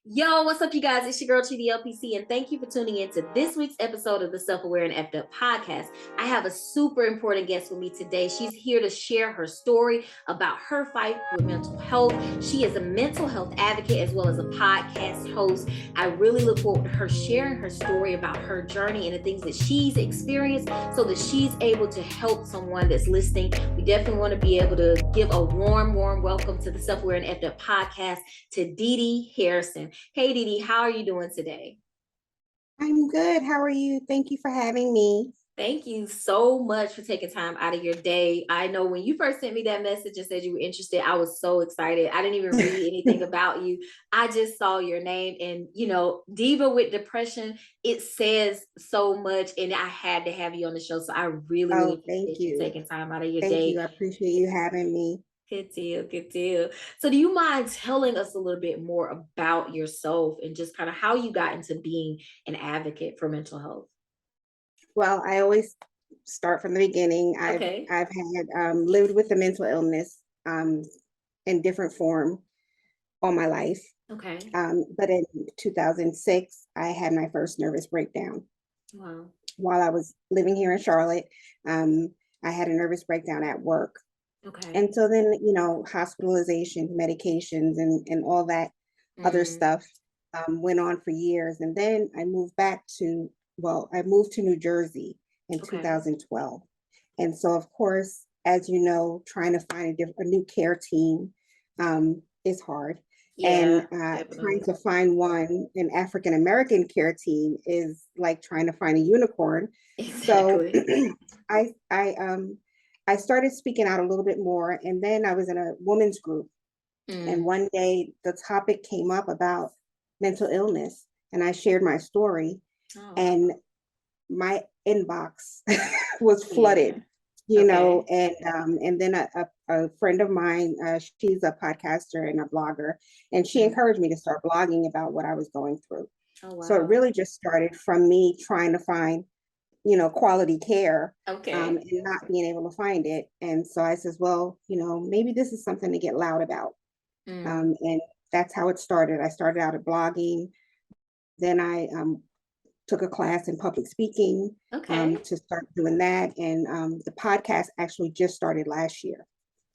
Yo, what's up, you guys? It's your girl, Chidi LPC, and thank you for tuning in to this week's episode of the Self-Aware and Effed Up podcast. I have a super important guest with me today. She's here to share her story about her fight with mental health. She is a mental health advocate as well as a podcast host. I really look forward to her sharing her story about her journey and the things that she's experienced so that she's able to help someone that's listening. We definitely want to be able to give a warm welcome to the Self-Aware and Effed Up podcast to Didi Hairston. Hey, Didi, how are you doing today? I'm good. How are you? Thank you for having me. Thank you so much for taking time out of your day. I know when you first sent me that message and said you were interested, I was so excited. I didn't even read anything about you. I just saw your name and, Diva with depression, it says so much. And I had to have you on the show. So I really, Oh, really thank appreciate you you. taking time out of your Thank day. you. I appreciate you having me. Good deal, good deal. So do you mind telling us a little bit more about yourself and just kind of how you got into being an advocate for mental health? Well, I always start from the beginning. Okay. I've had lived with a mental illness in different form all my life. Okay. But in 2006, I had my first nervous breakdown. Wow. While I was living here in Charlotte, I had a nervous breakdown at work. Okay. And so then, hospitalization, medications, and all that other stuff went on for years. And then I moved I moved to New Jersey in 2012. And so, of course, as you know, trying to find a new care team is hard. Yeah, And trying to find an African-American care team is like trying to find a unicorn. exactly. So I started speaking out a little bit more, and then I was in a women's group. And one day the topic came up about mental illness, and I shared my story, and my inbox was flooded, and then a friend of mine, she's a podcaster and a blogger, and she encouraged me to start blogging about what I was going through. Oh, wow. So it really just started from me trying to find quality care and not being able to find it. And so I says, well, maybe this is something to get loud about. And that's how it started. I started out at blogging. Then I took a class in public speaking to start doing that. And the podcast actually just started last year.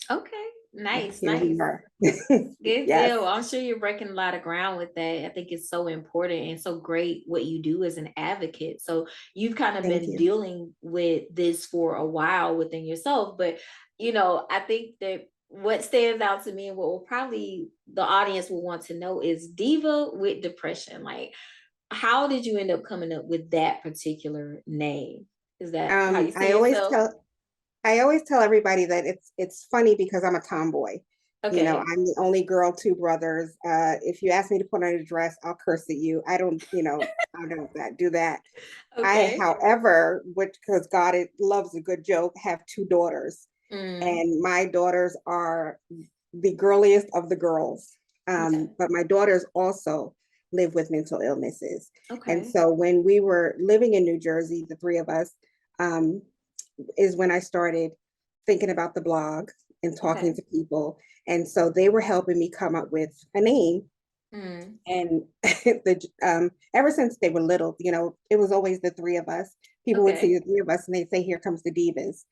Okay. Nice. Here we are. Good Yes. deal. I'm sure you're breaking a lot of ground with that. I think it's so important and so great what you do as an advocate. So you've kind of been dealing with this for a while within yourself. But, I think that what stands out to me and what will probably the audience will want to know is Diva with depression. Like, how did you end up coming up with that particular name? Is that how you see yourself? I always tell everybody that it's funny because I'm a tomboy. I'm the only girl, two brothers. If you ask me to put on a dress, I'll curse at you. I don't do that. I, however, because God loves a good joke, have two daughters. And my daughters are the girliest of the girls. But my daughters also live with mental illnesses. And so when we were living in New Jersey, the three of us, is when I started thinking about the blog and talking to people. And so they were helping me come up with a name. And ever since they were little, it was always the three of us. People would see the three of us and they'd say, here comes the Divas.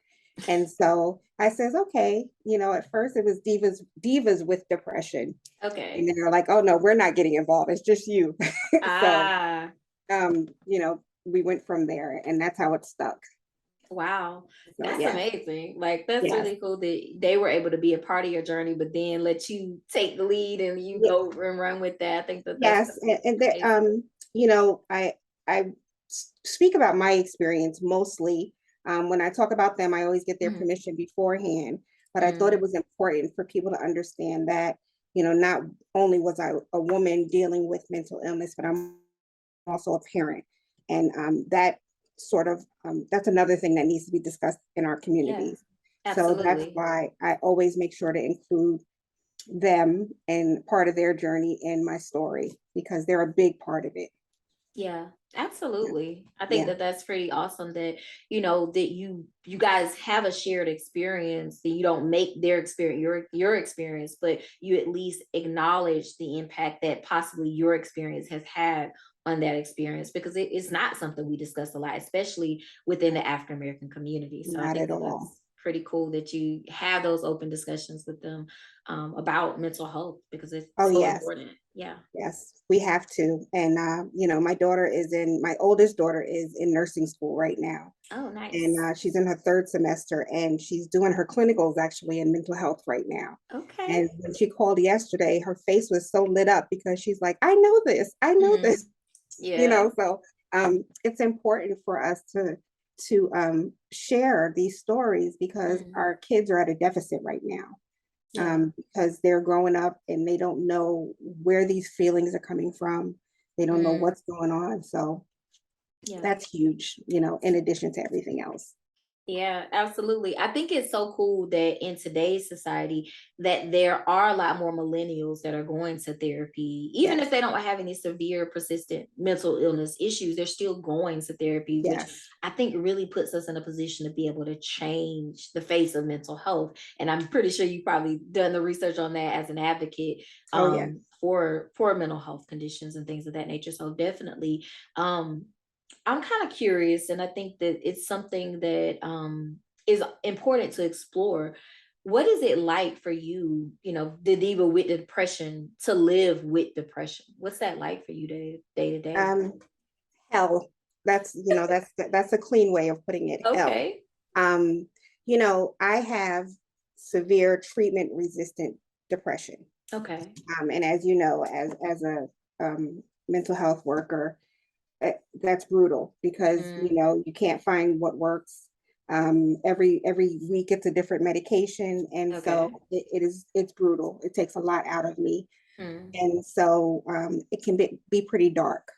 And so I says, okay, at first it was divas with depression. And then they're like, oh no, we're not getting involved. It's just you. So, we went from there and that's how it stuck. Wow, that's amazing. Like, that's really cool that they were able to be a part of your journey, but then let you take the lead and you go and run with that. I think that's I speak about my experience mostly. When I talk about them, I always get their permission beforehand, but I thought it was important for people to understand that, not only was I a woman dealing with mental illness, but I'm also a parent. And that sort of, that's another thing that needs to be discussed in our communities. So that's why I always make sure to include them and part of their journey in my story, because they're a big part of it. Yeah, Yeah. absolutely. I think Yeah. that that's pretty awesome that, that you guys have a shared experience, that you don't make their experience your experience, but you at least acknowledge the impact that possibly your experience has had on that experience, because it's not something we discuss a lot, especially within the African American community. So I Not think at that all. that's pretty cool that you have those open discussions with them, about mental health, because it's Oh, so yes. important. Yeah. Yes, we have to. And, my oldest daughter is in nursing school right now. Oh, And nice. she's in her third semester and she's doing her clinicals actually in mental health right now. Okay. And when she called yesterday, her face was so lit up because she's like, I know this, I know Mhm. this, Yeah. so it's important for us to share these stories because Mhm. our kids are at a deficit right now, Yeah. because they're growing up and they don't know where these feelings are coming from. They don't know Mm. what's going on. So Yeah. that's huge, in addition to everything else. Yeah, absolutely. I think it's so cool that in today's society that there are a lot more millennials that are going to therapy, even if Yes, they don't have any severe, persistent mental illness issues, they're still going to therapy, which yes. I think really puts us in a position to be able to change the face of mental health. And I'm pretty sure you've probably done the research on that as an advocate, Oh, yeah. for mental health conditions and things of that nature. So definitely, um, I'm kind of curious, and I think that it's something that, is important to explore. What is it like for you, the diva with depression, to live with depression? What's that like for you day to day? Um, Hell. That's a clean way of putting it. Hell. Okay. Um, I have severe treatment resistant depression. Okay. And as you know, as a mental health worker, that's brutal because Mm, you can't find what works. Every week it's a different medication, and so okay. it's brutal. It takes a lot out of me, Mm, and so it can be pretty dark,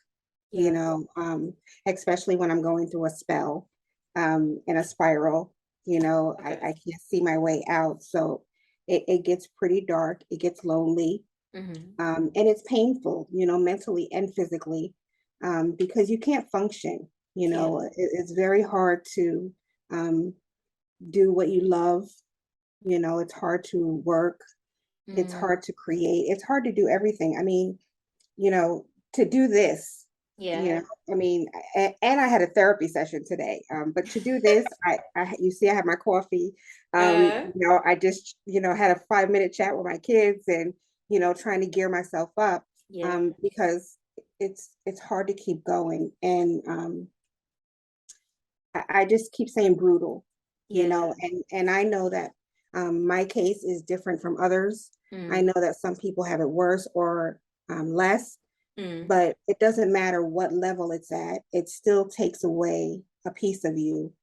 you yeah. know, um, especially when I'm going through a spell, in a spiral. I Okay. can't see my way out, so it gets pretty dark. It gets lonely, Hmm. and it's painful, mentally and physically, because you can't function. Yeah. It's very hard to um, do what you love. It's hard to work. It's Mm, hard to create. It's hard to do everything. I mean, you know, to do this, you yeah. know, I mean, and I had a therapy session today. But to do this, you see, I have my coffee. Uh, I just, had a 5 minute chat with my kids and, trying to gear myself up, yeah. because it's hard to keep going. And I just keep saying brutal, Yeah. and I know that my case is different from others. I Mm, know that some people have it worse or less, mm, but it doesn't matter what level it's at. It still takes away a piece of you,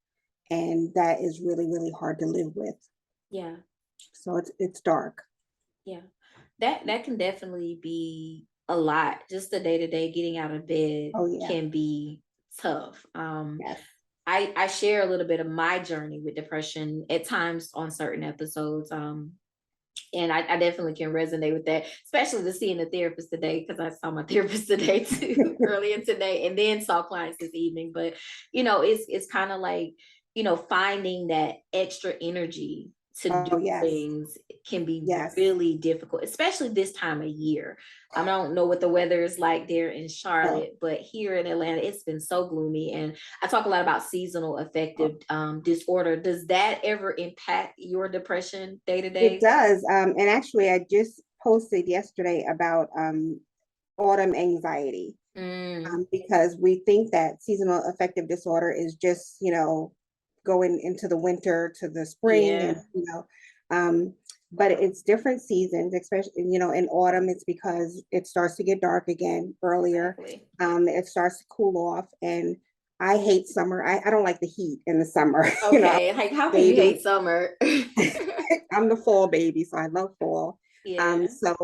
and that is really, really hard to live with. yeah. So it's dark. Yeah. That can definitely be a lot. Just the day to day getting out of bed Oh yeah, can be tough. yes. I share a little bit of my journey with depression at times on certain episodes. And I definitely can resonate with that, especially the seeing the therapist today, because I saw my therapist today too, earlier today, and then saw clients this evening. But it's kind of like, finding that extra energy to do Oh yes, things can be yes. really difficult, especially this time of year. I don't know what the weather is like there in Oh, Charlotte, but here in Atlanta, it's been so gloomy. And I talk a lot about seasonal affective, oh. disorder. Does that ever impact your depression day to It day? does. And actually, I just posted yesterday about autumn anxiety, Mm, because we think that seasonal affective disorder is just, going into the winter to the spring, and, yeah, um, but it's different seasons, especially, in autumn, it's because it starts to get dark again earlier. exactly. It starts to cool off, and I hate summer. I don't like the heat in the summer. Okay, like how can you Baby. hate summer? I'm the fall baby, so I love fall. Yeah, So,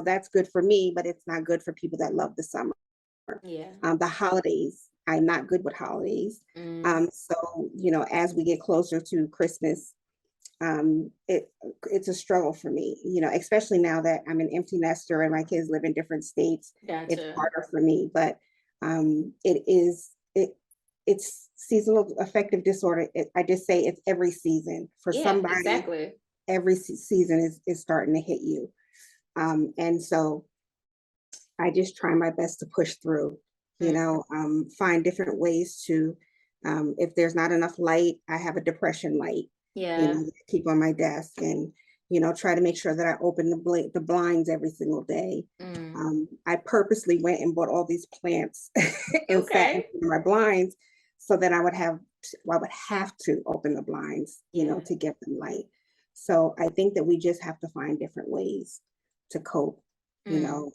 that's good for me, but it's not good for people that love the summer. yeah. The holidays, I'm not good with holidays. Mm, So, as we get closer to Christmas, it's a struggle for me, especially now that I'm an empty nester and my kids live in different states. It's gotcha. harder for me, but It's seasonal affective disorder. I just say it's every season for Yeah, somebody. exactly. Every season is starting to hit you. And so I just try my best to push through, find different ways to, if there's not enough light, I have a depression light, Yeah. keep on my desk, and, try to make sure that I open the blinds every single day. I purposely went and bought all these plants and sat in Okay. my blinds so that I would have to open the blinds, Yeah. to get them light. So I think that we just have to find different ways to cope, you know.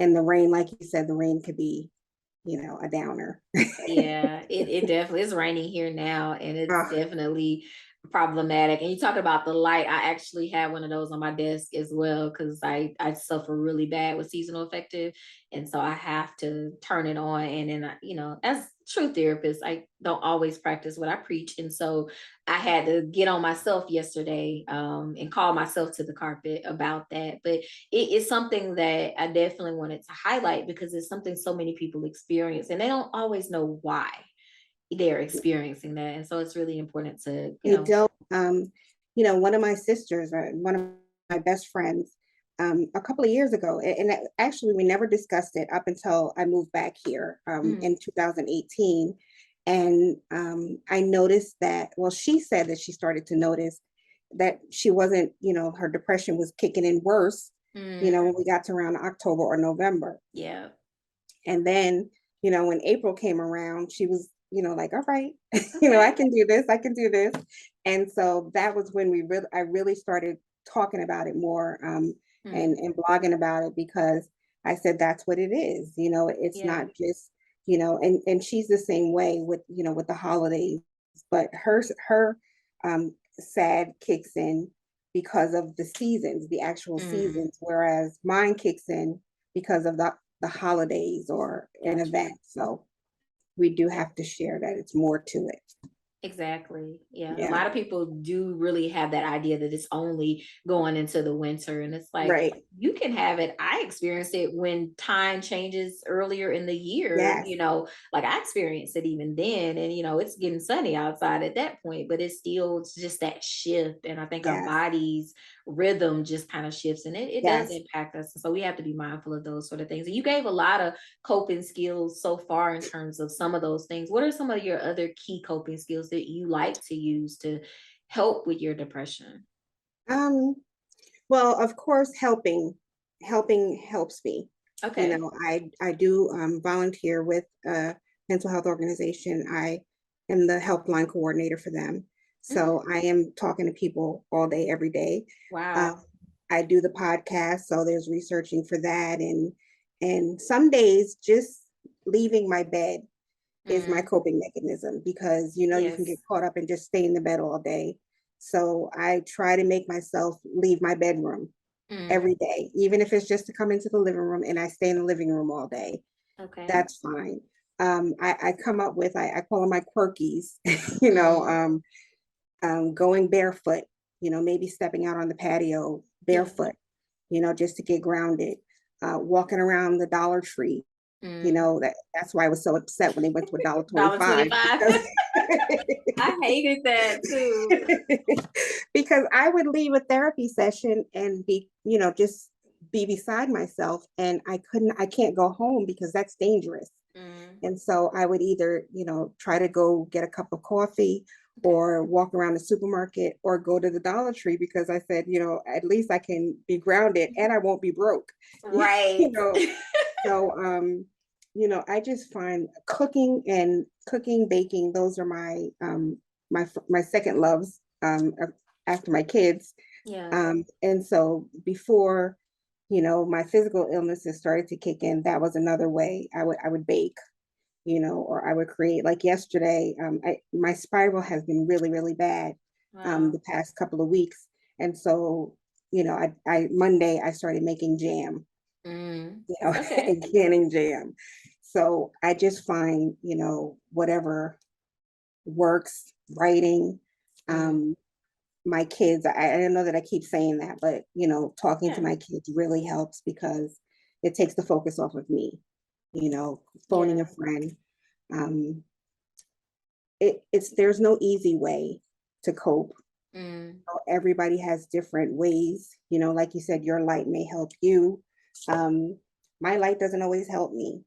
And the rain, like you said, the rain could be, a downer. Yeah, it definitely is raining here now, and it's Ah, definitely problematic. And you talk about the light. I actually have one of those on my desk as well because I suffer really bad with seasonal affective, and so I have to turn it on. And then as true therapist, I don't always practice what I preach, and so I had to get on myself yesterday and call myself to the carpet about that. But it is something that I definitely wanted to highlight because it's something so many people experience and they don't always know why they're experiencing that. And so it's really important to, they don't. One of my sisters, one of my best friends, a couple of years ago, and actually we never discussed it up until I moved back here mm, in 2018. And I noticed that, well, she said that she started to notice that she wasn't, her depression was kicking in worse, mm, when we got to around October or November. yeah. And then, when April came around, she was, like, all right, I Okay. can do this, I can do this. And so that was when I really started talking about it more, Mm, and blogging about it, because I said that's what it is. It's yeah. not just, and she's the same way with, with the holidays, but her sad kicks in because of the seasons, the actual Mm, seasons, whereas mine kicks in because of the holidays or an gotcha. event. So we do have to share that it's more to it. Exactly. Yeah. A Yeah. lot of people do really have that idea that it's only going into the winter. And it's like, Right. you can have it. I experienced it when time changes earlier in the year, Yes. like I experienced it even then. And, it's getting sunny outside at that point, but it's just that shift. And I think our Yes. body's rhythm just kind of shifts and it does Yes. impact us. So we have to be mindful of those sort of things. And you gave a lot of coping skills so far in terms of some of those things. What are some of your other key coping skills that you like to use to help with your depression? Um, well, of course, helping helps me. Okay. I do volunteer with a mental health organization. I am the helpline coordinator for them. Mhm. So I am talking to people all day, every day. Uh, Wow. I do the podcast, so there's researching for that, and some days just leaving my bed is my Mm, coping mechanism, because you can get yes. caught up and just stay in the bed all day. So I try to make myself leave my bedroom Mm, every day, even if it's just to come into the living room and I stay in the living room all day. okay. That's fine. I come up with, I call them my quirkies, you know, Mm, um, going barefoot, maybe stepping out on the patio yeah. barefoot, just to get grounded, walking around the Dollar Tree. Mm. That's why I was so upset when they went to a dollar Dollar 25, 25. because I hated that too. because I would leave a therapy session and be, just be beside myself, and I can't go home because that's dangerous. Mm, And so I would either, try to go get a cup of coffee okay. or walk around the supermarket or go to the Dollar Tree, because I said, at least I can be grounded and I won't be broke. you Right. know, so I just find cooking, baking, those are my second loves, after my kids. Yeah. And so before, my physical illnesses started to kick in, that was another way I would bake, or I would create. Like yesterday, my spiral has been really, really bad, Wow. the past couple of weeks. And so, I Monday I started making jam, Mm, and okay. canning jam. So I just find, whatever works, writing, Mm, um, my kids, I don't know that I keep saying that, but talking to yeah. my kids really helps, because it takes the focus off of me. phoning a friend. There's no easy way to cope. Everybody has different ways, like you said, your light may help you. My light doesn't always help me.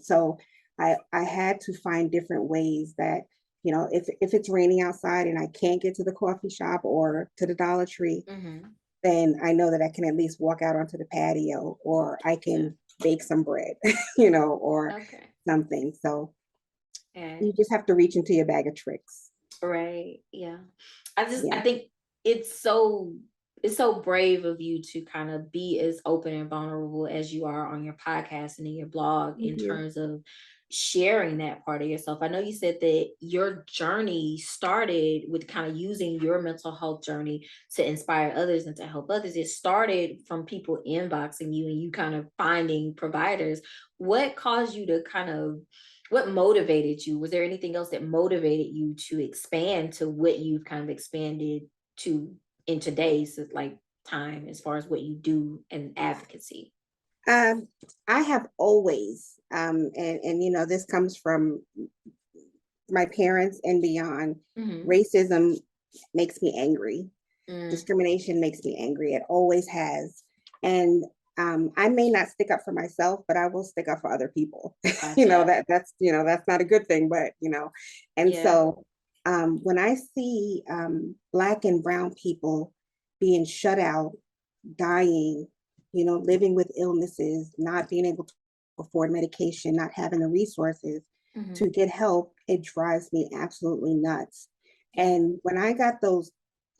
So I had to find different ways that, if it's raining outside and I can't get to the coffee shop or to the Dollar Tree, then I know that I can at least walk out onto the patio, or I can bake some bread, or something. So you just have to reach into your bag of tricks. Right. Yeah. I think it's so brave of you to kind of be as open and vulnerable as you are on your podcast and in your blog in terms of sharing that part of yourself. I know you said that your journey started with kind of using your mental health journey to inspire others and to help others. It started from people inboxing you and you kind of finding providers. What caused you to what motivated you? Was there anything else that motivated you to expand to what you've kind of expanded to in today's time as far as what you do in advocacy? I have always, and this comes from my parents and beyond. Racism makes me angry. Discrimination makes me angry. It always has. And I may not stick up for myself, but I will stick up for other people. That's not a good thing, but so when I see Black and brown people being shut out, dying, living with illnesses, not being able to afford medication, not having the resources to get help, it drives me absolutely nuts. And when I got those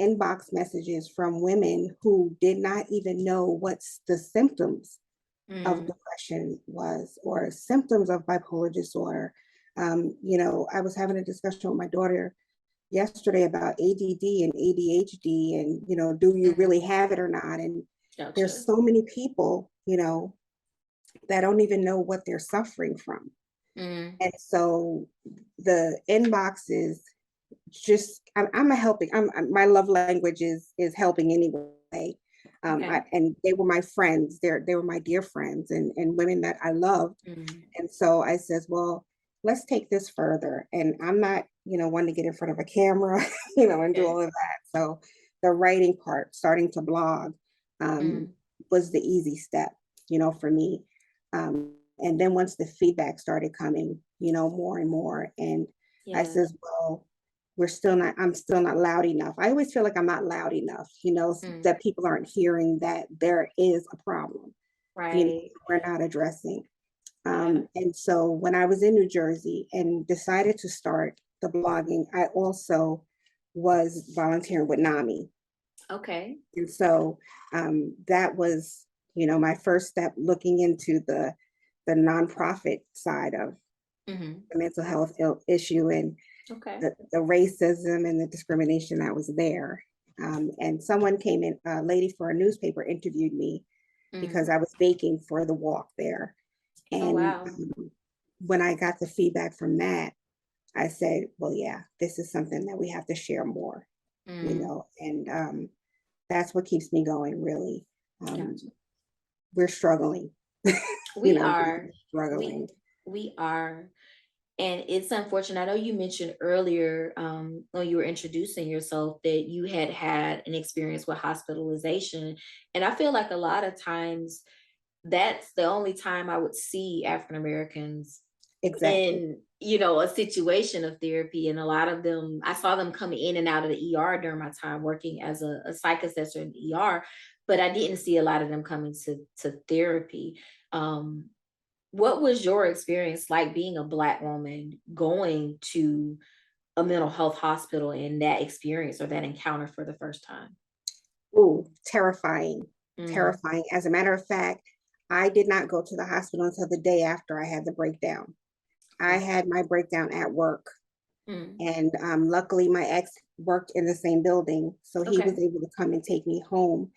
inbox messages from women who did not even know what the symptoms of depression was, or symptoms of bipolar disorder. I was having a discussion with my daughter yesterday about ADD and ADHD, and do you really have it or not? And there's so many people, that don't even know what they're suffering from. And so the inboxes, I'm a helping. My love language is helping anyway. And they were my friends. They were my dear friends and women that I loved. And so I says, well, let's take this further. And I'm not, one to get in front of a camera, and do all of that. So the writing part, starting to blog, was the easy step, for me. And then once the feedback started coming, more and more, and I says, well, I'm still not loud enough. I always feel like I'm not loud enough, that people aren't hearing that there is a problem, right? We're not addressing. And so when I was in New Jersey and decided to start the blogging, I also was volunteering with NAMI. Okay. And so that was, my first step looking into the nonprofit side of the mental health issue and the racism and the discrimination that was there. And someone came in, a lady for a newspaper interviewed me because I was baking for the walk there. And when I got the feedback from that, I said, well, yeah, this is something that we have to share more, and that's what keeps me going, really. We're struggling. We are struggling. We are. And it's unfortunate. I know you mentioned earlier when you were introducing yourself that you had an experience with hospitalization. And I feel like a lot of times that's the only time I would see African Americans in, a situation of therapy. And a lot of them, I saw them coming in and out of the ER during my time working as a psych assessor in the ER, but I didn't see a lot of them coming to therapy. What was your experience like being a Black woman going to a mental health hospital in that experience or that encounter for the first time? Oh, terrifying, terrifying. As a matter of fact, I did not go to the hospital until the day after I had the breakdown. I had my breakdown at work. And luckily my ex worked in the same building, so he was able to come and take me home.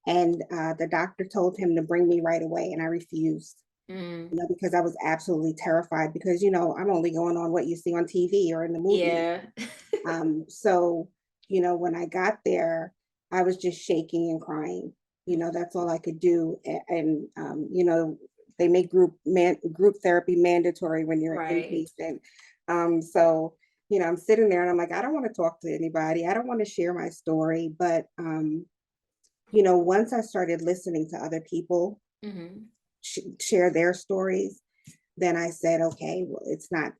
And the doctor told him to bring me right away, and I refused. Because I was absolutely terrified because, I'm only going on what you see on TV or in the movie. Yeah. So, when I got there, I was just shaking and crying. That's all I could do. And they make group therapy mandatory when you're Right. inpatient. So, I'm sitting there and I'm like, I don't want to talk to anybody. I don't want to share my story. But, once I started listening to other people Mm-hmm. share their stories, then I said, okay, well, it's not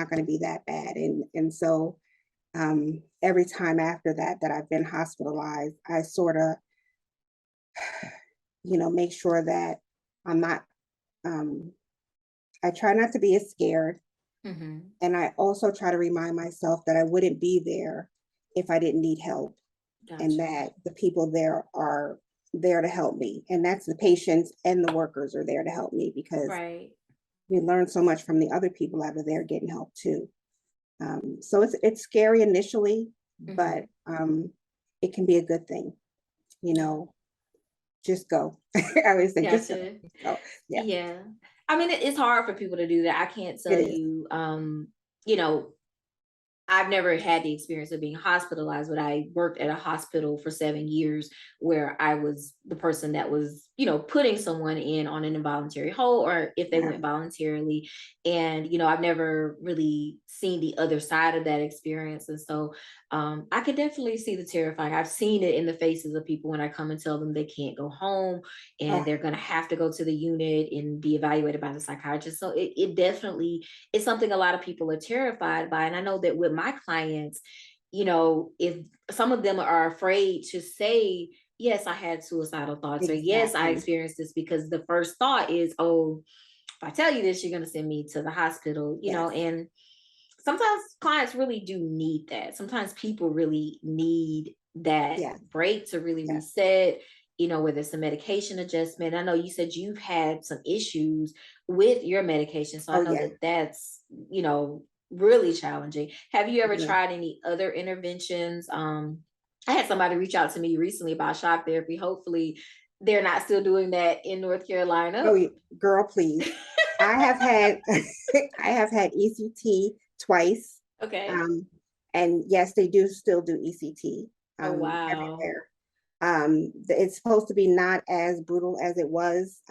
going to be that bad. And so every time after that I've been hospitalized, I sort of, make sure that I'm not, um, I try not to be as scared. Mm-hmm. And I also try to remind myself that I wouldn't be there if I didn't need help, and Gotcha. that the people there are there to help me. And that's the patients and the workers are there to help me, because Right. we learn so much from the other people out of there getting help too. So it's scary initially, Mm-hmm. but it can be a good thing. You know, just go. I always say, just go, Gotcha. just go. Yeah, Yeah. I mean, it's hard for people to do that. I can't it tell is. you, you know, I've never had the experience of being hospitalized, but I worked at a hospital for 7 years where I was the person that was, putting someone in on an involuntary hold or if they Yeah. went voluntarily. And, I've never really seen the other side of that experience. And so I could definitely see the terrifying. I've seen it in the faces of people when I come and tell them they can't go home and Oh, they're going to have to go to the unit and be evaluated by the psychiatrist. So it definitely it's something a lot of people are terrified by. And I know that with my clients, if some of them are afraid to say, yes, I had suicidal thoughts, or yes, I exactly. experienced this, because the first thought is, oh, if I tell you this, you're going to send me to the hospital, Yes. and sometimes clients really do need that. Sometimes people really need that Yes. break to really Yes. reset, whether it's a medication adjustment. I know you said you've had some issues with your medication. So I Oh, know yeah. that that's, really challenging. Have you ever Yeah. tried any other interventions? I had somebody reach out to me recently about shock therapy. Hopefully they're not still doing that in North Carolina. Oh, girl, please. I have had I have had ECT twice. Okay. Um, and yes, they do still do ECT Oh, wow. everywhere. It's supposed to be not as brutal as it was.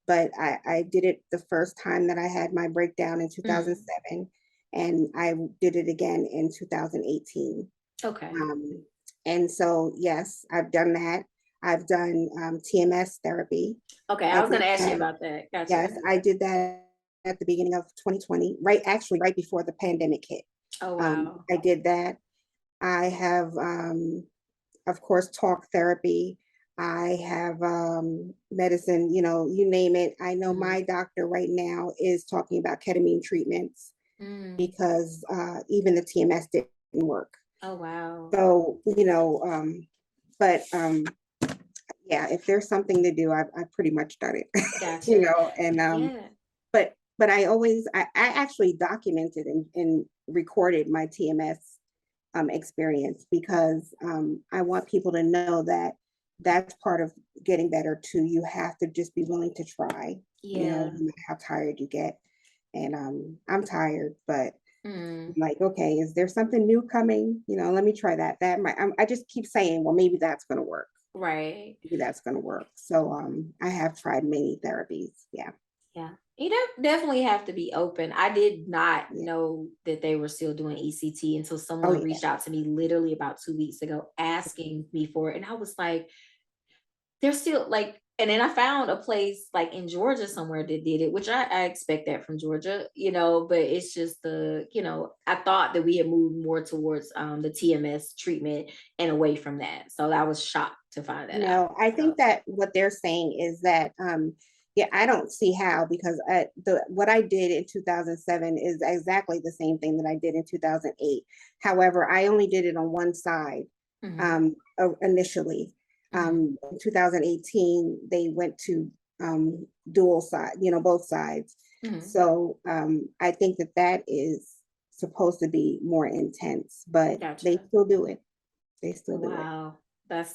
But I did it the first time that I had my breakdown in Mm, 2007, and I did it again in 2018. okay. Um, and so, yes, I've done that. I've done TMS therapy. Okay, I I was did gonna ask you that. about that. Yes, Gotcha. I did that at the beginning of 2020, right? Actually, right before the pandemic hit. Oh, wow. I did that. I have, of course, talk therapy. I have medicine, you name it. I know Mhm. my doctor right now is talking about ketamine treatments Mm. because even the TMS didn't work. Oh, wow. So, but yeah, if there's something to do, I've pretty much done it, Gotcha. and Yeah. but I actually documented and recorded my TMS experience, because I want people to know that that's part of getting better too. You have to just be willing to try, no Yeah. matter how tired you get. And I'm tired, but I'm Mm. like, okay, is there something new coming? Let me try that. I just keep saying, well, maybe that's going to work. Right. Maybe that's going to work. So I have tried many therapies. Yeah. Yeah. Definitely have to be open. I did not Yeah. know that they were still doing ECT until Oh, someone yeah. reached out to me literally about 2 weeks ago asking me for it. And I was like, they're still like, and then I found a place like in Georgia somewhere that did it, which I expect that from Georgia, but it's just I thought that we had moved more towards the TMS treatment and away from that. So I was shocked to find that out. No, I So think that what they're saying is that, yeah, I don't see how, because what I did in 2007 is exactly the same thing that I did in 2008. However, I only did it on one side mhm, initially. mhm, In 2018, they went to dual side, both sides. mhm. So I think that is supposed to be more intense, but they Gotcha. still do it. They still do it. Wow. That's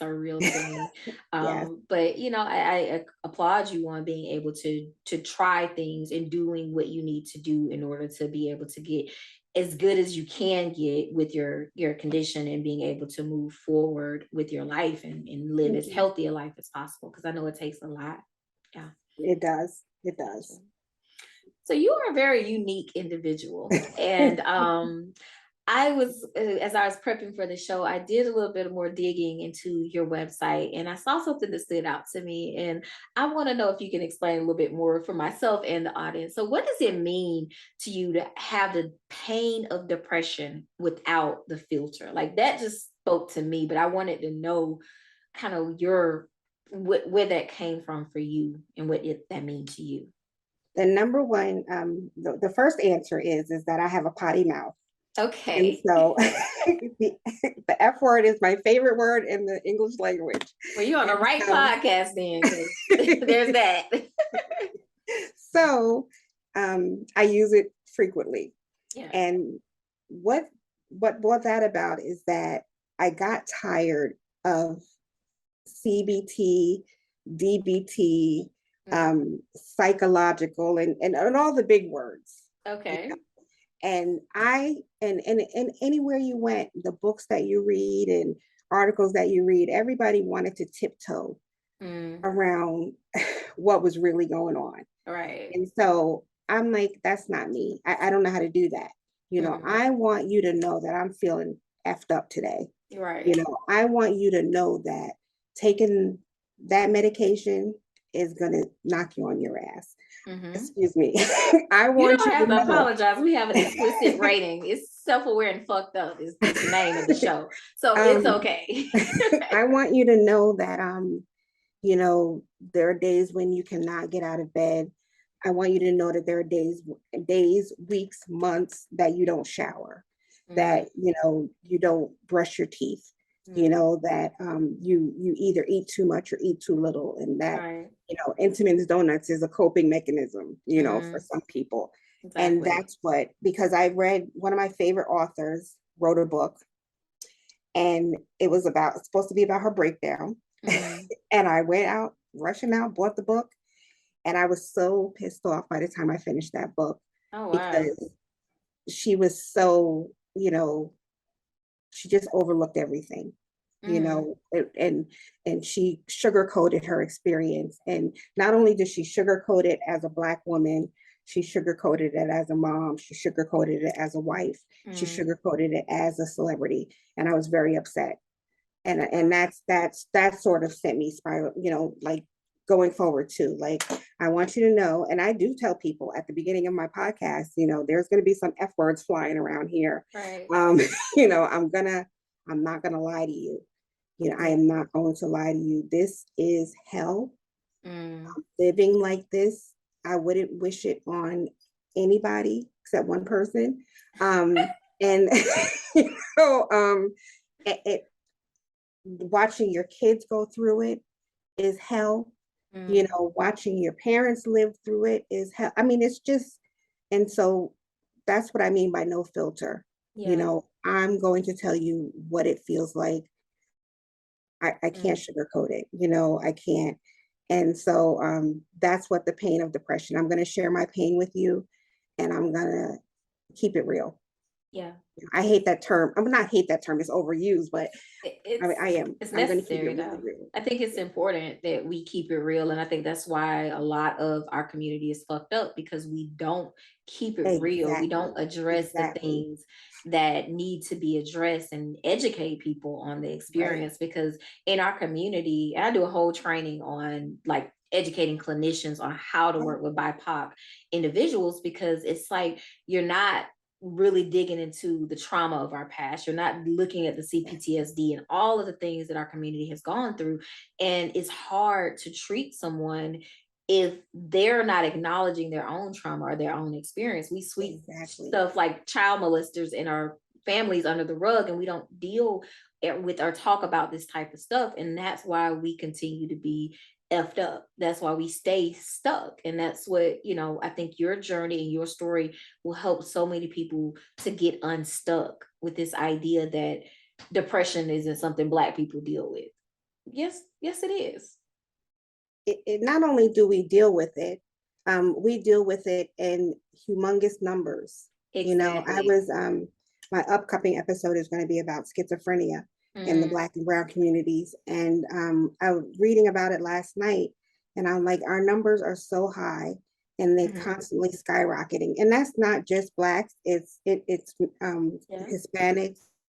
surreal to me. Yes. But I applaud you on being able to try things and doing what you need to do in order to be able to get as good as you can get with your condition and being able to move forward with your life and live Thank as you. healthy a life as possible. Because I know it takes a lot. Yeah. It does. It does. So you are a very unique individual. And as I was prepping for the show, I did a little bit more digging into your website and I saw something that stood out to me. And I want to know if you can explain a little bit more for myself and the audience. So, what does it mean to you to have the pain of depression without the filter? Like that just spoke to me, but I wanted to know kind of where that came from for you and that means to you. The number one, the first answer is that I have a potty mouth. Okay. And so the F word is my favorite word in the English language. Well, you're on the right podcast then. There's that. So I use it frequently. Yeah. And what brought that about is that I got tired of CBT, DBT, psychological, and all the big words. Okay. You know? And anywhere you went, the books that you read and articles that you read, everybody wanted to tiptoe around what was really going on. Right. And so I'm like, that's not me. I don't know how to do that. You know, I want you to know that I'm feeling effed up today. Right. You know, I want you to know that taking that medication is going to knock you on your ass. Excuse me. I want you don't have to apologize. We have an explicit rating. It's self-aware and fucked up is the name of the show. So it's okay. I want you to know that you know, there are days when you cannot get out of bed. I want you to know that there are days, weeks, months that you don't shower, that you know, you don't brush your teeth. You know, that you either eat too much or eat too little, and that you know, Entenmann's donuts is a coping mechanism, you know, for some people. Exactly. And that's what, because I read one of my favorite authors wrote a book, and it was supposed to be about her breakdown. And I went out rushing out, bought the book, and I was so pissed off by the time I finished that book. Oh, wow. Because she was so, you know, she just overlooked everything, you know, and she sugarcoated her experience. And not only did she sugarcoat it as a Black woman, she sugarcoated it as a mom, she sugarcoated it as a wife, she sugarcoated it as a celebrity. And I was very upset. And that sort of sent me spiral, you know, like going forward too. Like, I want you to know, and I do tell people at the beginning of my podcast, you know, there's going to be some F words flying around here. Right. You know, I'm not going to lie to you. You know, I am not going to lie to you. This is hell. Living like this, I wouldn't wish it on anybody except one person. And, you know, watching your kids go through it is hell. You know, watching your parents live through it is hell. I mean, it's just, and so that's what I mean by no filter. Yeah. You know, I'm going to tell you what it feels like. I can't sugarcoat it, you know, I can't. And so that's what the pain of depression, I'm going to share my pain with you, and I'm going to keep it real. Yeah. I hate that term. I'm not hate that term. It's overused, but I am. It's necessary though. I think it's important that we keep it real. And I think that's why a lot of our community is fucked up, because we don't keep it real. We don't address the things that need to be addressed and educate people on the experience. Because in our community, I do a whole training on like educating clinicians on how to work with BIPOC individuals, because it's like you're not really digging into the trauma of our past. You're not looking at the CPTSD and all of the things that our community has gone through. And it's hard to treat someone if they're not acknowledging their own trauma or their own experience. We sweep stuff like child molesters in our families under the rug, and we don't deal with or talk about this type of stuff. And that's why we continue to be effed up. That's why we stay stuck. And that's what, you know, I think your journey and your story will help so many people to get unstuck with this idea that depression isn't something Black people deal with. Yes, it is. It not only do we deal with it, we deal with it in humongous numbers. Exactly. You know, I was, my upcoming episode is going to be about schizophrenia in the Black and Brown communities. And I was reading about it last night, And I'm like, our numbers are so high and they're constantly skyrocketing. And that's not just Blacks, it's Hispanics,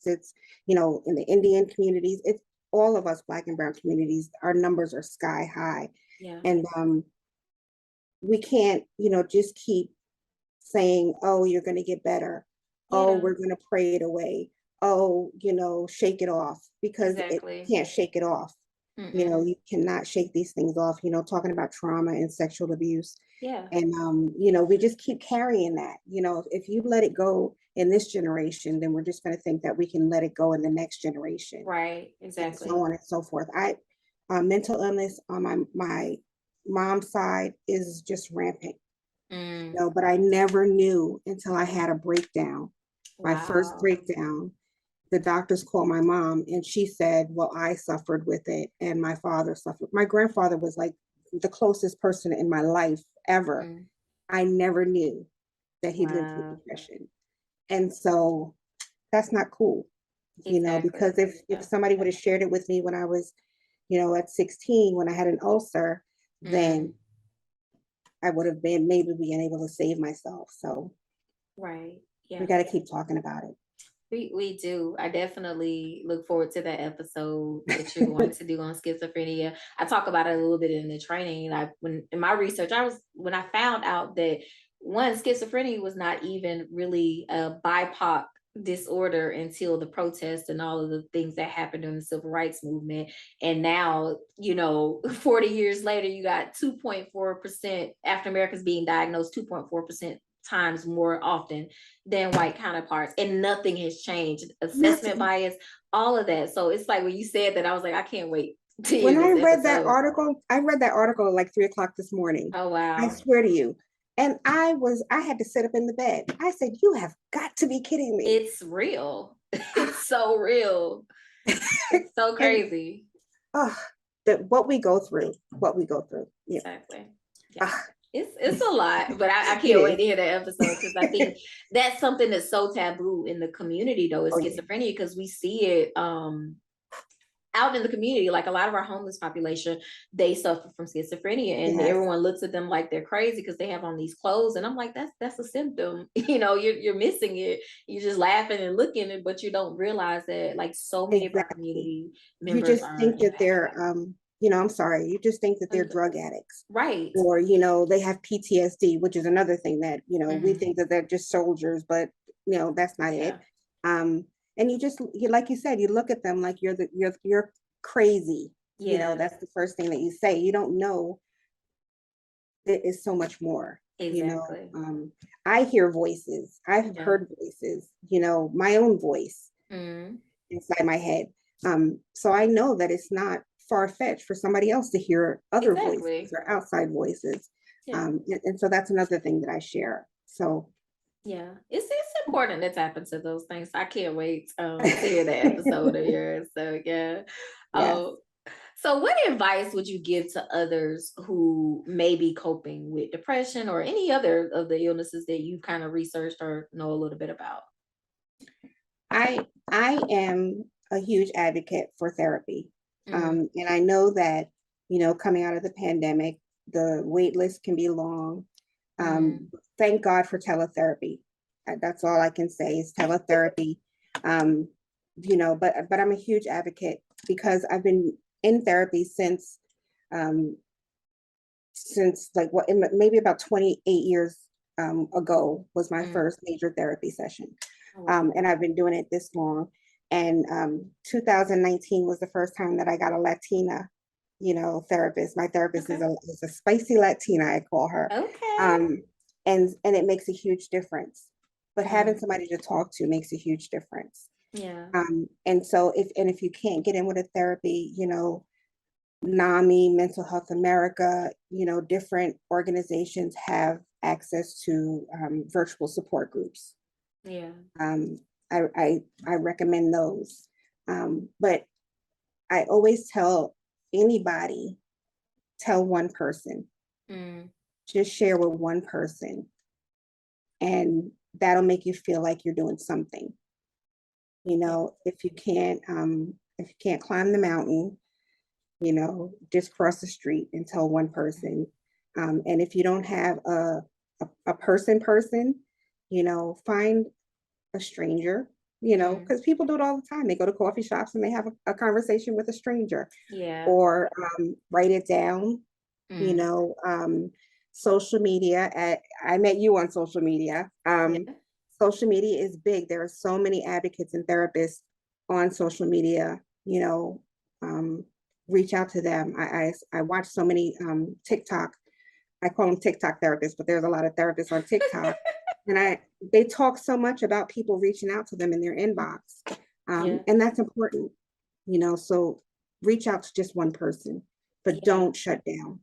it's, you know, in the Indian communities, it's all of us Black and brown communities, our numbers are sky high. Yeah. And we can't, you know, just keep saying, oh, you're going to get better. Yeah. Oh, we're going to pray it away. Oh, you know, shake it off, because it can't shake it off. You know, you cannot shake these things off, you know, talking about trauma and sexual abuse. Yeah. And, you know, we just keep carrying that. You know, if you let it go in this generation, then we're just going to think that we can let it go in the next generation. Right. Exactly. And so on and so forth. Mental illness on my mom's side is just rampant. You know, but I never knew until I had a breakdown. My first breakdown, the doctors called my mom and she said, well, I suffered with it and my father suffered. My grandfather was like the closest person in my life ever. I never knew that he lived with depression. And so that's not cool, you know, because if somebody would have shared it with me when I was, you know, at 16, when I had an ulcer, then I would have been maybe being able to save myself. So we got to keep talking about it. We do. I definitely look forward to that episode that you're going to do on schizophrenia. I talk about it a little bit in the training. When in my research, when I found out that schizophrenia was not even really a BIPOC disorder until the protests and all of the things that happened during the civil rights movement. And now, you know, 40 years later, you got 2.4% African Americans being diagnosed, 2.4% times more often than white counterparts, and nothing has changed. Assessment bias, all of that. So it's like when you said that, I was like, I can't wait to when I read that article, I read that article at like 3:00 this morning. Oh wow. I swear to you. And I had to sit up in the bed. I said, you have got to be kidding me. It's real. It's so real. It's so crazy. What we go through. Yeah. Exactly. Yeah. It's a lot, but I can't wait to hear that episode, because I think that's something that's so taboo in the community, though, is schizophrenia, because we see it out in the community. Like a lot of our homeless population, they suffer from schizophrenia, and everyone looks at them like they're crazy because they have on these clothes. And I'm like, that's a symptom. You know, you're missing it. You're just laughing and looking at it, but you don't realize that like so many of our community members, you just think that they're you know, I'm sorry, you just think that they're drug addicts. Right. Or, you know, they have PTSD, which is another thing that, you know, we think that they're just soldiers, but, you know, that's not it. And you like you said, you look at them like you're crazy. You know, that's the first thing that you say. You don't know there is so much more. You know, I hear voices. I've heard voices, you know, my own voice inside my head. So I know that it's not far-fetched for somebody else to hear other voices or outside voices. And so that's another thing that I share. So it's important to tap into those things. I can't wait to hear that episode of yours. So so what advice would you give to others who may be coping with depression or any other of the illnesses that you kind of researched or know a little bit about? I am a huge advocate for therapy. And I know that, you know, coming out of the pandemic, the wait list can be long. Thank God for teletherapy. That's all I can say is teletherapy. You know, but I'm a huge advocate because I've been in therapy since like maybe about 28 years ago was my first major therapy session. And I've been doing it this long. And 2019 was the first time that I got a Latina, you know, therapist. My therapist is a spicy Latina, I call her. And it makes a huge difference. But having somebody to talk to makes a huge difference. And so if you can't get in with a therapy, you know, NAMI, Mental Health America, you know, different organizations have access to virtual support groups. I recommend those. But I always tell anybody, tell one person, just share with one person, and that'll make you feel like you're doing something. You know, if you can't climb the mountain, just cross the street and tell one person. And if you don't have a person, find a stranger, because people do it all the time. They go to coffee shops and they have a conversation with a stranger. Yeah. Or write it down, social media. I met you on social media. Social media is big. There are so many advocates and therapists on social media, reach out to them. I watch so many TikTok, I call them TikTok therapists, but there's a lot of therapists on TikTok. And they talk so much about people reaching out to them in their inbox. And that's important, so reach out to just one person, but don't shut down.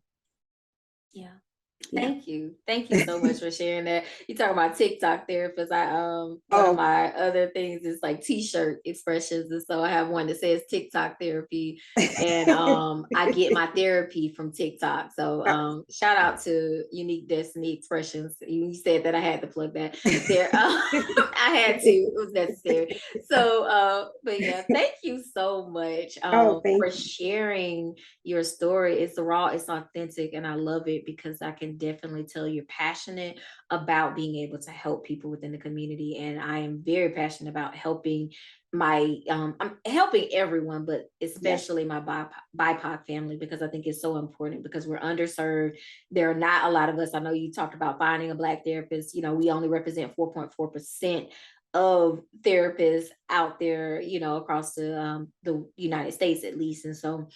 Yeah. Thank you. Thank you so much for sharing that. You talk about TikTok therapists. One of my other things is like t-shirt expressions. And so I have one that says TikTok therapy. And I get my therapy from TikTok. So shout out to Unique Destiny Expressions. You said that I had to plug that there. I had to, it was necessary. So but yeah, thank you so much for sharing your story. It's raw, it's authentic, and I love it because I can definitely tell you're passionate about being able to help people within the community. And I am very passionate about helping I'm helping everyone, but especially my BIPOC family, because I think it's so important because we're underserved. There are not a lot of us. I know you talked about finding a Black therapist. We only represent 4.4% of therapists out there, across the United States at least. And so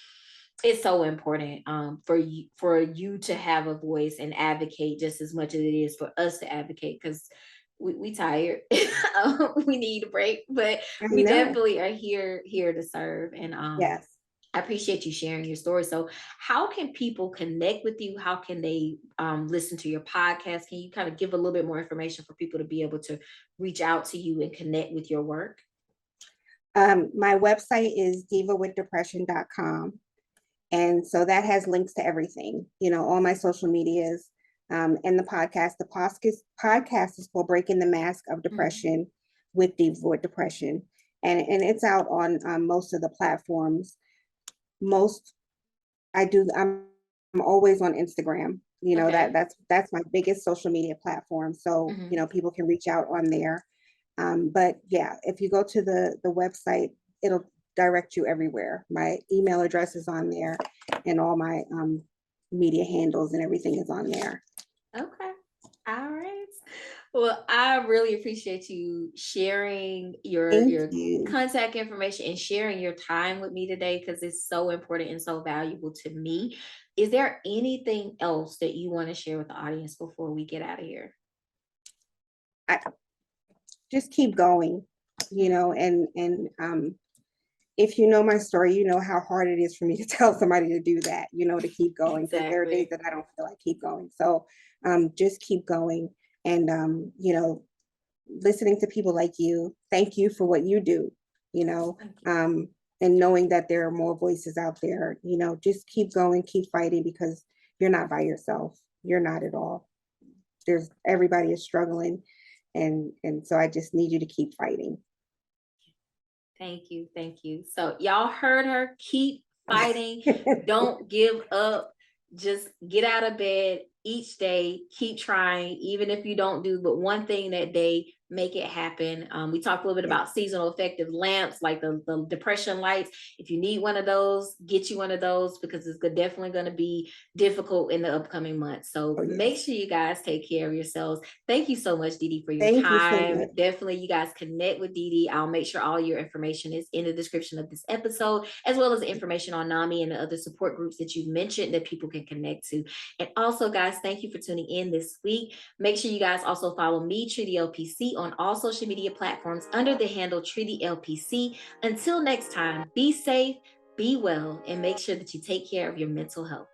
it's so important for you to have a voice and advocate just as much as it is for us to advocate, because we tired. We need a break, but we definitely are here to serve. And yes, I appreciate you sharing your story. So how can people connect with you? How can they listen to your podcast? Can you kind of give a little bit more information for people to be able to reach out to you and connect with your work? My website is divawithdepression.com. And so that has links to everything, all my social medias, and the podcast. The podcast is called Breaking the Mask of Depression with Diva with Depression. And it's out on most of the platforms. I'm always on Instagram. That's my biggest social media platform. So, people can reach out on there. But yeah, if you go to the website, it'll direct you everywhere. My email address is on there, and all my media handles and everything is on there. Okay. All right. Well, I really appreciate you sharing your contact information and sharing your time with me today, because it's so important and so valuable to me. Is there anything else that you want to share with the audience before we get out of here? I just keep going, and if you know my story, you know how hard it is for me to tell somebody to do that, to keep going. Exactly. There are days that I don't feel like keep going. So just keep going. And, listening to people like you, thank you for what you do, and knowing that there are more voices out there, just keep going, keep fighting, because you're not by yourself. You're not at all. Everybody is struggling. And so I just need you to keep fighting. Thank you. Thank you. So y'all heard her. Keep fighting. Don't give up. Just get out of bed each day. Keep trying, even if you don't do but one thing that day. Make it happen. We talked a little bit about seasonal effective lamps, like the depression lights. If you need one of those, get you one of those, because it's definitely going to be difficult in the upcoming months. So make sure you guys take care of yourselves. Thank you so much, Didi, for your time. So definitely, you guys connect with Didi. I'll make sure all your information is in the description of this episode, as well as information on NAMI and the other support groups that you mentioned that people can connect to. And also, guys, thank you for tuning in this week. Make sure you guys also follow me, Treaty LPC, on all social media platforms under the handle Treaty LPC. Until next time, be safe, be well, and make sure that you take care of your mental health.